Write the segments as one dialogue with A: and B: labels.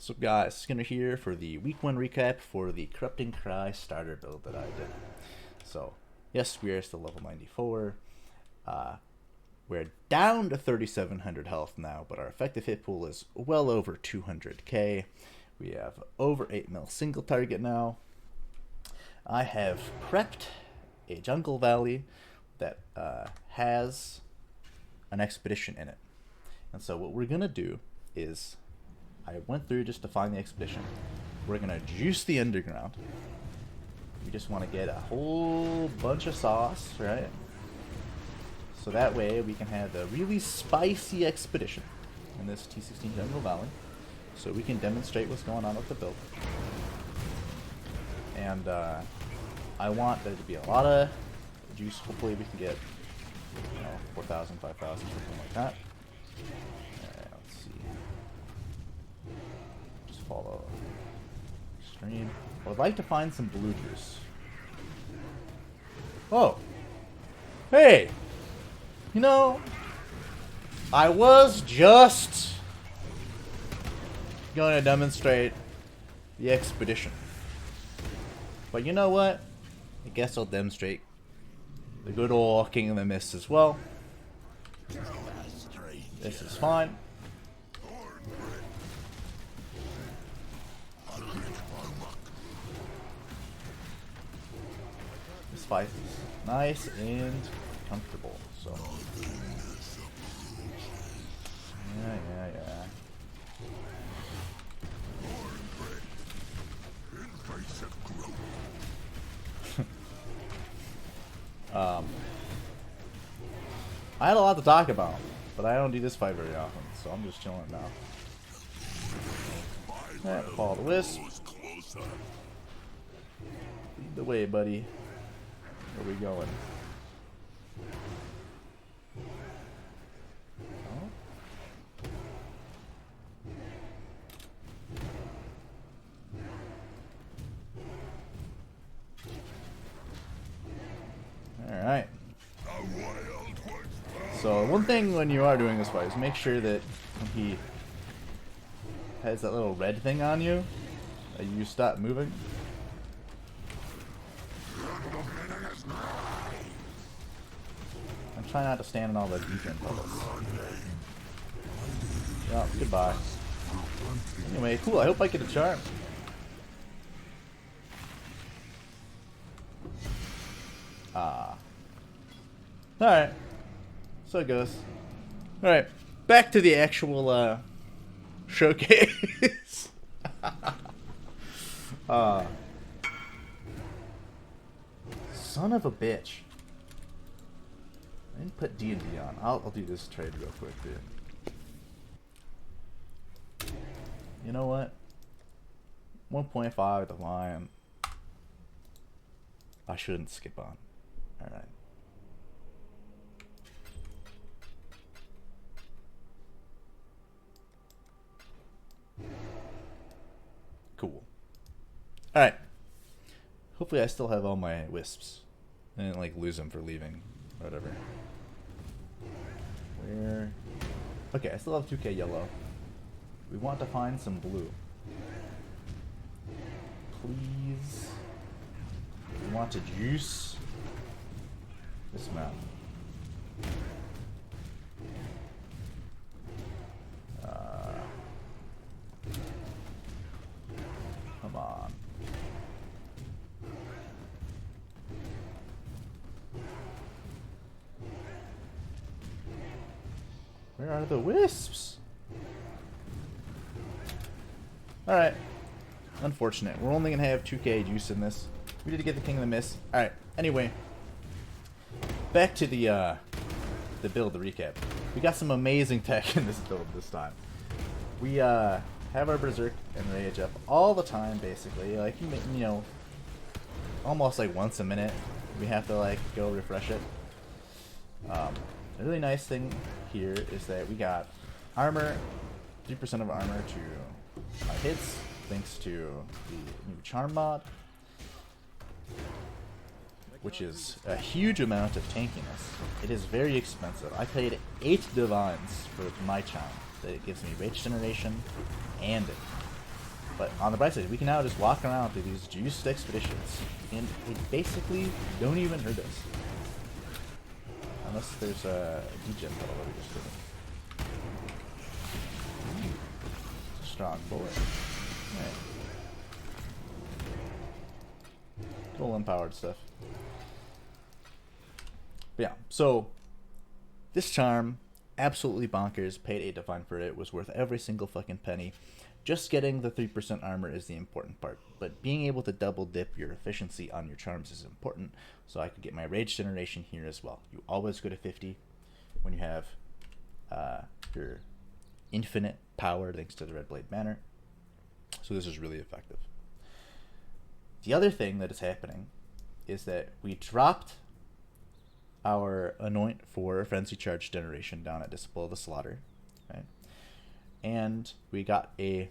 A: So guys, Skinner here for the week 1 recap for the Corrupting Cry starter build that I did. So, yes, we are still level 94. We're down to 3,700 health now, but our effective hit pool is well over 200k. We have over 8 mil single target now. I have prepped a jungle valley that has an expedition in it. And so what we're going to do is, I went through just to find the expedition. We're going to juice the underground. We just want to get a whole bunch of sauce, right? So that way we can have a really spicy expedition in this T16 Jungle Valley. So we can demonstrate what's going on with the build. And I want there to be a lot of juice. Hopefully we can get, 4,000, 5,000, something like that. Let's see. Just follow stream. I would like to find some blue juice. Oh! Hey! I was just going to demonstrate the expedition. But you know what? I guess I'll demonstrate the good old King of the Mist as well. This is fine. This fight is nice and comfortable, so. Yeah. I had a lot to talk about, but I don't do this fight very often, so I'm just chilling now. Yeah, follow the wisp. Lead the way, buddy. Where are we going? Alright. So one thing when you are doing this fight is make sure that when he has that little red thing on you, that you stop moving. I'm trying not to stand in all the defense puddles. Yeah, goodbye. Anyway, cool, I hope I get a charm. Alright. So it goes. Alright. Back to the actual showcase. Son of a bitch. I didn't put D&D on. I'll do this trade real quick, dude. You know what? 1.5 the lion. I shouldn't skip on. Alright. Cool. Alright. Hopefully I still have all my wisps. I didn't like lose them for leaving. Whatever. Where? Okay, I still have 2k yellow. We want to find some blue. Please. We want to juice this map. Come on. Where are the wisps? Alright. Unfortunate. We're only going to have 2k juice in this. We did get the King of the Mist. Alright. Anyway. Back to the build, the recap. We got some amazing tech in this build this time. We have our Berserk and Rage up all the time, basically. Like, almost like once a minute. We have to, like, go refresh it. A really nice thing here is that we got armor, 3% of armor to our hits, thanks to the new charm mod, which is a huge amount of tankiness. It is very expensive. I paid 8 divines for my charm. That it gives me rage generation and But on the bright side, we can now just walk around through these juiced expeditions, and they basically don't even hurt us. Unless there's a degen battle that we just did. It's a strong boy. Alright. Little empowered stuff. But yeah, so this charm, absolutely bonkers. Paid 8 divine for it. Was worth every single fucking penny. Just getting the 3% armor is the important part, but being able to double dip your efficiency on your charms is important, so I could get my rage generation here as well. You always go to 50 when you have your infinite power thanks to the Red Blade Banner, so this is really effective. The other thing that is happening is that we dropped our Anoint for Frenzy Charge generation down at Disciple of the Slaughter, right? And we got a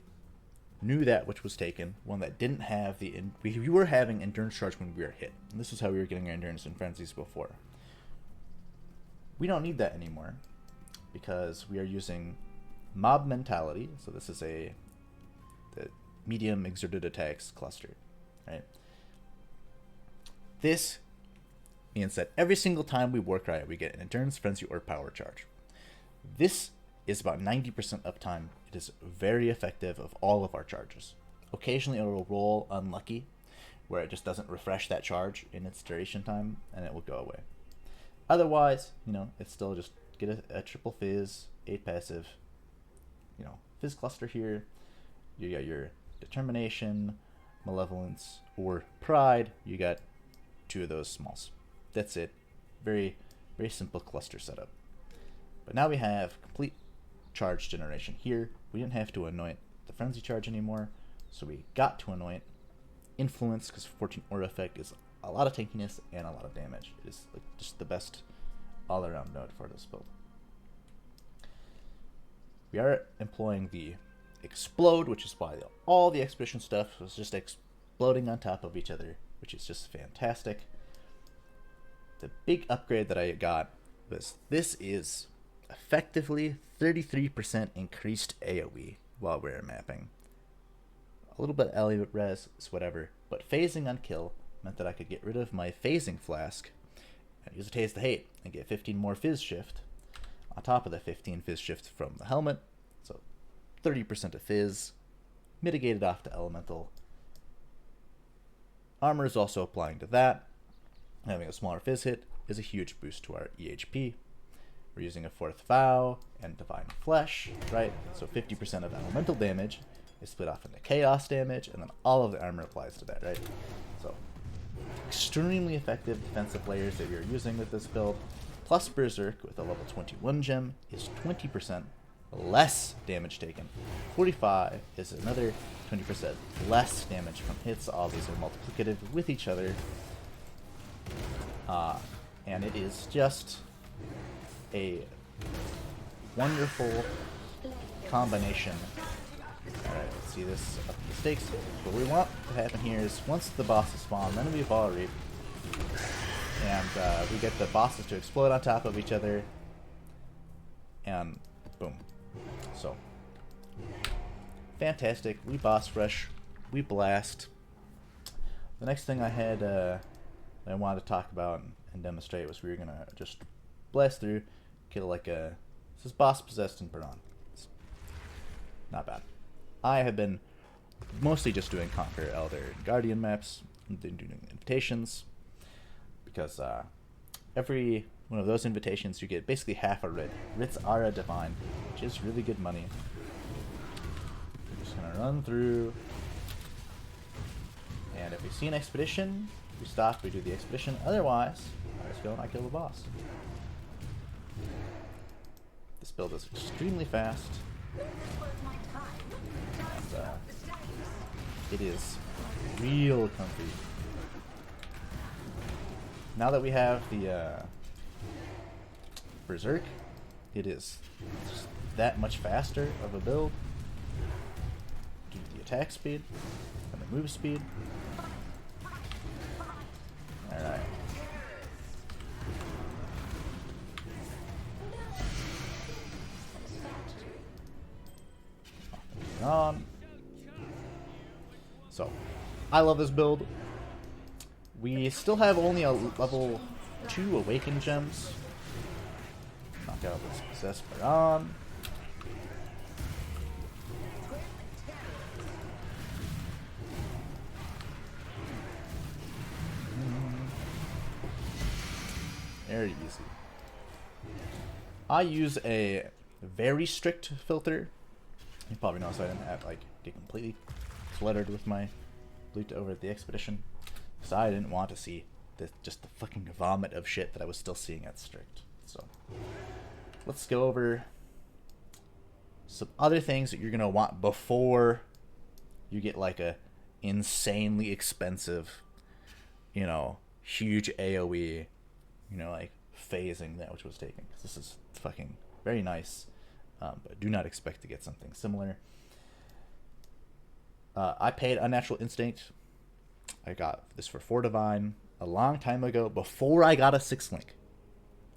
A: new that which was taken, one that didn't have the we were having endurance charge when we were hit, and this is how we were getting our endurance and frenzies before. We don't need that anymore because we are using mob mentality. So this is the medium exerted attacks cluster, right? This means that every single time we work right, we get an endurance, frenzy, or power charge. This is about 90% uptime. It is very effective of all of our charges. Occasionally it will roll unlucky, where it just doesn't refresh that charge in its duration time, and it will go away. Otherwise, it's still just get a triple fizz, 8 passive, fizz cluster here. You got your determination, malevolence, or pride. You got 2 of those smalls. That's it. Very, very simple cluster setup. But now we have complete charge generation here. We didn't have to anoint the frenzy charge anymore, so we got to anoint influence because 14 aura effect is a lot of tankiness and a lot of damage. It is just the best all-around node for this build. We are employing the explode, which is why all the expedition stuff was just exploding on top of each other, which is just fantastic. The big upgrade that I got was this is effectively 33% increased AoE while we're mapping. A little bit Elliot res is whatever, but phasing on kill meant that I could get rid of my phasing flask and use a Taste the Hate and get 15 more fizz shift on top of the 15 fizz shift from the helmet. So 30% of fizz mitigated off to elemental. Armor is also applying to that. Having a smaller fizz hit is a huge boost to our EHP. We're using a 4th vow and divine flesh, right? So 50% of elemental damage is split off into chaos damage, and then all of the armor applies to that, right? So extremely effective defensive layers that we are using with this build. Plus Berserk with a level 21 gem is 20% less damage taken. 45 is another 20% less damage from hits. All these are multiplicative with each other. And it is just a wonderful combination. Alright, let's see this up the stakes. What we want to happen here is once the bosses spawn, then we ball reap. And we get the bosses to explode on top of each other. And boom. So, fantastic. We boss rush. We blast. The next thing I had I wanted to talk about and demonstrate was we were going to just blast through, kill like a... This is boss possessed and Peron. It's not bad. I have been mostly just doing Conquer, Elder, and Guardian maps, and then doing invitations, because every one of those invitations you get basically half a writ. Writs are a divine, which is really good money. We're just going to run through, and if we see an expedition, we stop, we do the expedition. Otherwise, I just go and I kill the boss. This build is extremely fast. And it is real comfy. Now that we have the Berserk, it is just that much faster of a build due to the attack speed and the move speed. Alright. On. So, I love this build. We still have only a level 2 Awakened Gems. Knock out this Possessed Baron. Very easy. I use a very strict filter. You probably noticed I didn't have, like, get completely cluttered with my loot over at the expedition. Because I didn't want to see just the fucking vomit of shit that I was still seeing at strict. So, let's go over some other things that you're going to want before you get, like, a insanely expensive, you know, huge AoE, you know, like, phasing that which was taken. Because this is fucking very nice. But do not expect to get something similar. I paid Unnatural Instinct. I got this for 4 Divine a long time ago, before I got a 6 Link.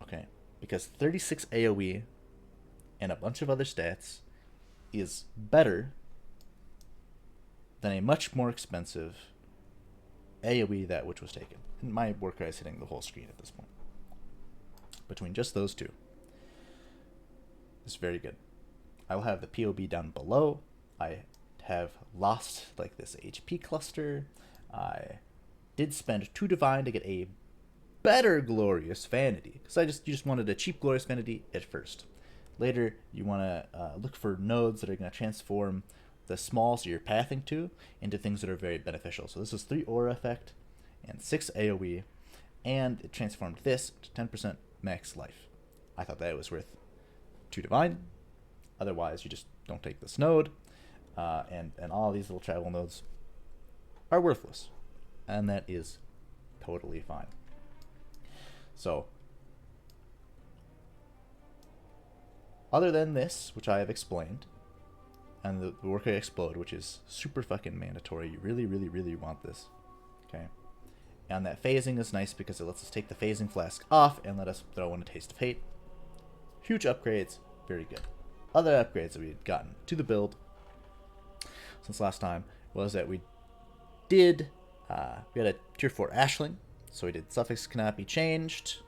A: Okay? Because 36 AoE and a bunch of other stats is better than a much more expensive AoE that which was taken. And my work is hitting the whole screen at this point. Between just those two. It's very good. I will have the POB down below. I have lost like this HP cluster. I did spend 2 Divine to get a better Glorious Vanity, because you just wanted a cheap Glorious Vanity at first. Later, you want to look for nodes that are going to transform the smalls you're pathing to into things that are very beneficial. So this is 3 Aura Effect and 6 AoE, and it transformed this to 10% max life. I thought that was worth 2 Divine. Otherwise, you just don't take this node, and all these little travel nodes are worthless, and that is totally fine. So, other than this, which I have explained, and the Worker Explode, which is super fucking mandatory, you really, really, really want this, okay? And that phasing is nice because it lets us take the phasing flask off and let us throw in a Taste of Hate. Huge upgrades, very good. Other upgrades that we had gotten to the build since last time was that we had a tier 4 Ashling, so we did Suffix Cannot Be Changed,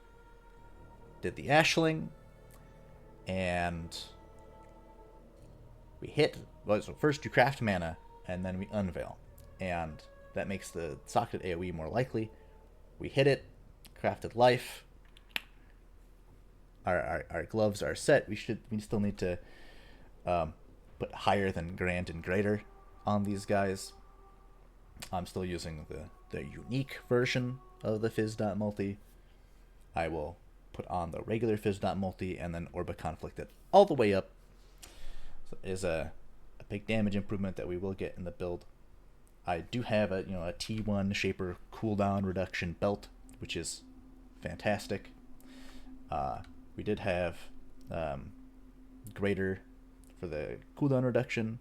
A: did the Ashling, and we hit, well, so first you craft mana, and then we unveil, and that makes the socketed AoE more likely. We hit it, crafted life, our gloves are set. We still need to put higher than Grand and Greater on these guys. I'm still using the unique version of the Fizz.multi. I will put on the regular Fizz.multi and then Orba Conflicted all the way up. So it is a big damage improvement that we will get in the build. I do have a T1 Shaper cooldown reduction belt, which is fantastic. We did have Greater for the cooldown reduction,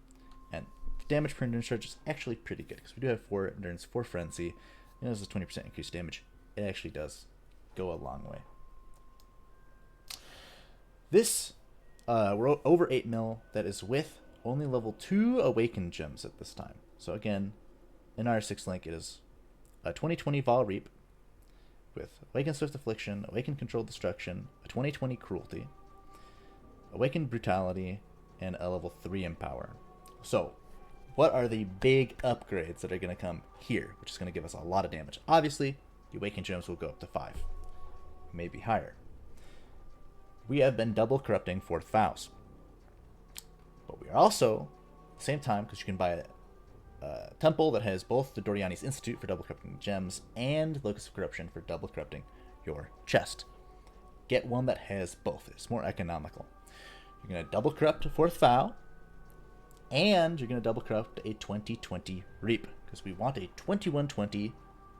A: and the damage per endurance charge is actually pretty good because we do have 4 endurance, 4 frenzy, and this is 20% increased damage. It actually does go a long way. This we're over 8 mil. That is with only level 2 Awakened Gems at this time. So again, in our 6 Link, it is a 2020 Vol Reap with Awakened Swift Affliction, Awakened Controlled Destruction, a 2020 Cruelty, Awakened Brutality, and a level 3 Empower. So, what are the big upgrades that are going to come here, which is going to give us a lot of damage? Obviously, the Awakened Gems will go up to 5, maybe higher. We have been double corrupting 4th Vows. But we are also, at the same time, because you can buy a temple that has both the Doriani's Institute for double corrupting gems and Locus of Corruption for double corrupting your chest. Get one that has both. It's more economical. You're going to double corrupt 4th Vow, and you're going to double corrupt a 2020 Reap, because we want a 2120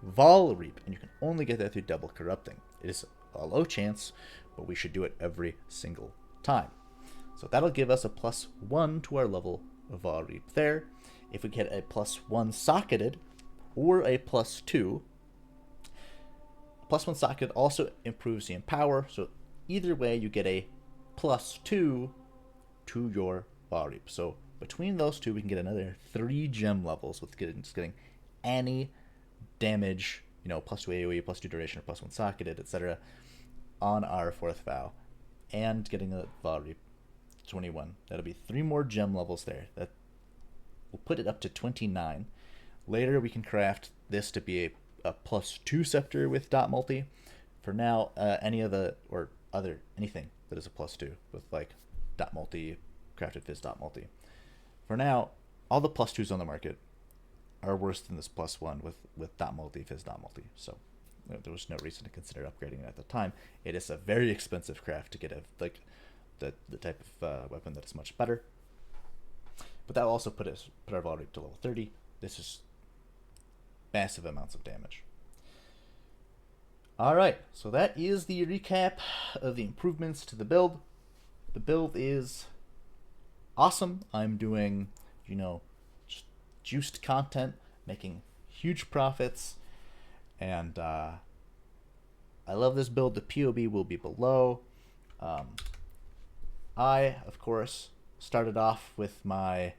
A: Vol Reap, and you can only get that through double corrupting. It is a low chance, but we should do it every single time. So that'll give us a +1 to our level of Vol Reap there. If we get a +1 socketed or a +2, +1 socketed also improves the Empower. So either way, you get a +2 to your Vol Reap. So between those two, we can get another 3 gem levels with just getting any damage, plus 2 AoE, plus 2 duration, or plus 1 socketed, etc. on our 4th vow, and getting a Vaal Reap 21. That'll be 3 more gem levels there. That will put it up to 29. Later, we can craft this to be a plus 2 scepter with dot multi. For now, any of the, or other, anything that is a plus 2 with like dot multi, crafted fizz dot multi. For now, all the plus 2s on the market are worse than this plus 1 with dot multi, fizz dot multi. So there was no reason to consider upgrading it at the time. It is a very expensive craft to get the type of weapon that is much better. But that will also put our Vaal Reap to level 30. This is massive amounts of damage. Alright, so that is the recap of the improvements to the build. The build is awesome. I'm doing, just juiced content, making huge profits, and I love this build. The POB will be below. I, of course, started off with my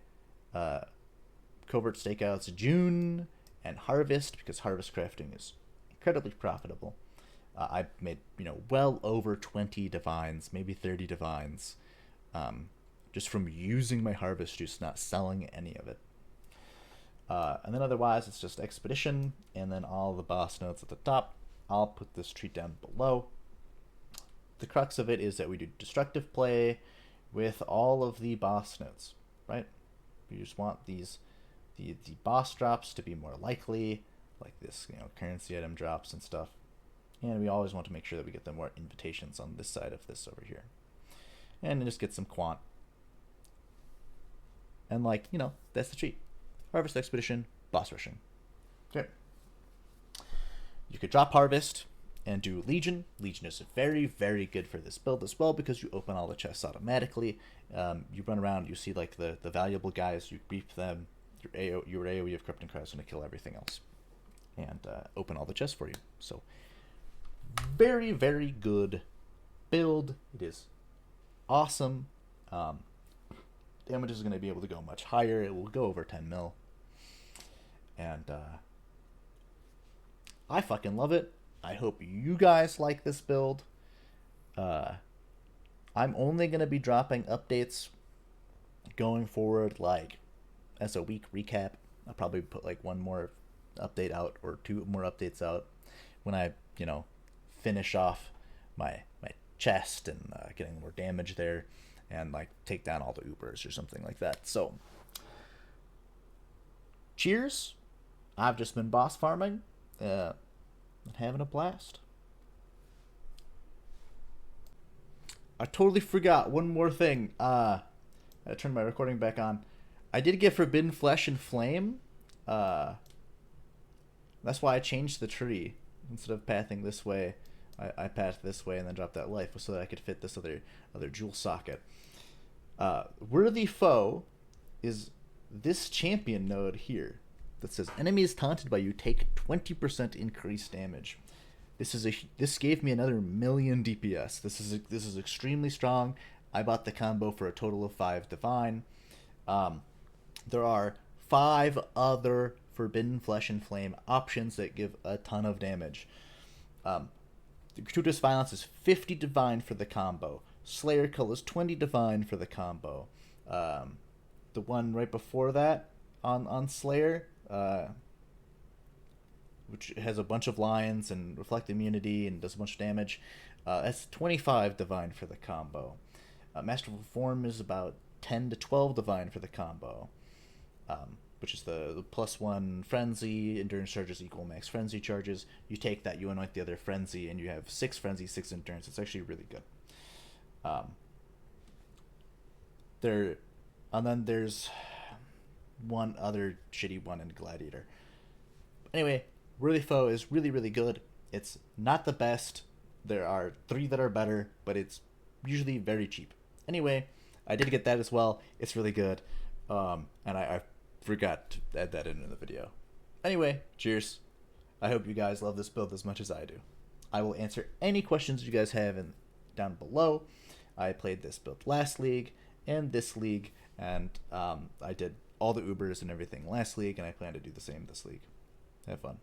A: covert stakeouts June and Harvest, because Harvest crafting is incredibly profitable. I made, well over 20 divines, maybe 30 divines, just from using my Harvest juice, not selling any of it. And then otherwise, it's just Expedition, and then all the boss notes at the top. I'll put this treat down below. The crux of it is that we do destructive play with all of the boss notes, right? We just want the boss drops to be more likely, like this, currency item drops and stuff. And we always want to make sure that we get the more invitations on this side of this over here. And just get some quant. And that's the treat. Harvest, Expedition, boss rushing. Okay. You could drop Harvest and do Legion. Legion is very, very good for this build as well, because you open all the chests automatically. You run around, you see the valuable guys, you reap them. Your AoE of Corrupting Cry is going to kill everything else. And open all the chests for you. So, very, very good build. It is awesome. Damage is going to be able to go much higher. It will go over 10 mil. And I fucking love it. I hope you guys like this build. I'm only going to be dropping updates going forward, as a week recap. I'll probably put one more update out or 2 more updates out when I, finish off my chest and getting more damage there, and take down all the Ubers or something like that. So, cheers. I've just been boss farming and having a blast. I totally forgot one more thing. I turned my recording back on. I did get Forbidden Flesh and Flame. That's why I changed the tree. Instead of pathing this way, I pathed this way and then dropped that life so that I could fit this other jewel socket. Worthy Foe is this champion node here that says enemies taunted by you take 20% increased damage. This gave me another 1,000,000 DPS. This is extremely strong. I bought the combo for a total of 5 divine. There are 5 other Forbidden Flesh and Flame options that give a ton of damage. The Gratuitous Violence is 50 divine for the combo. Slayer Cull is 20 divine for the combo. The one right before that on Slayer, which has a bunch of lions and reflect immunity and does a bunch of damage, that's 25 divine for the combo. Masterful Form is about 10 to 12 divine for the combo, which is the +1 frenzy. Endurance charges equal max frenzy charges. You take that, you anoint the other frenzy, and you have 6 frenzy, 6 endurance. It's actually really good. And then there's one other shitty one in Gladiator. Anyway, Worthy Foe is really, really good. It's not the best. There are 3 that are better, but it's usually very cheap. Anyway, I did get that as well. It's really good. And I forgot to add that in the video. Anyway, cheers. I hope you guys love this build as much as I do. I will answer any questions you guys have down below. I played this build last league and this league, And I did all the Ubers and everything last league, and I plan to do the same this league. Have fun.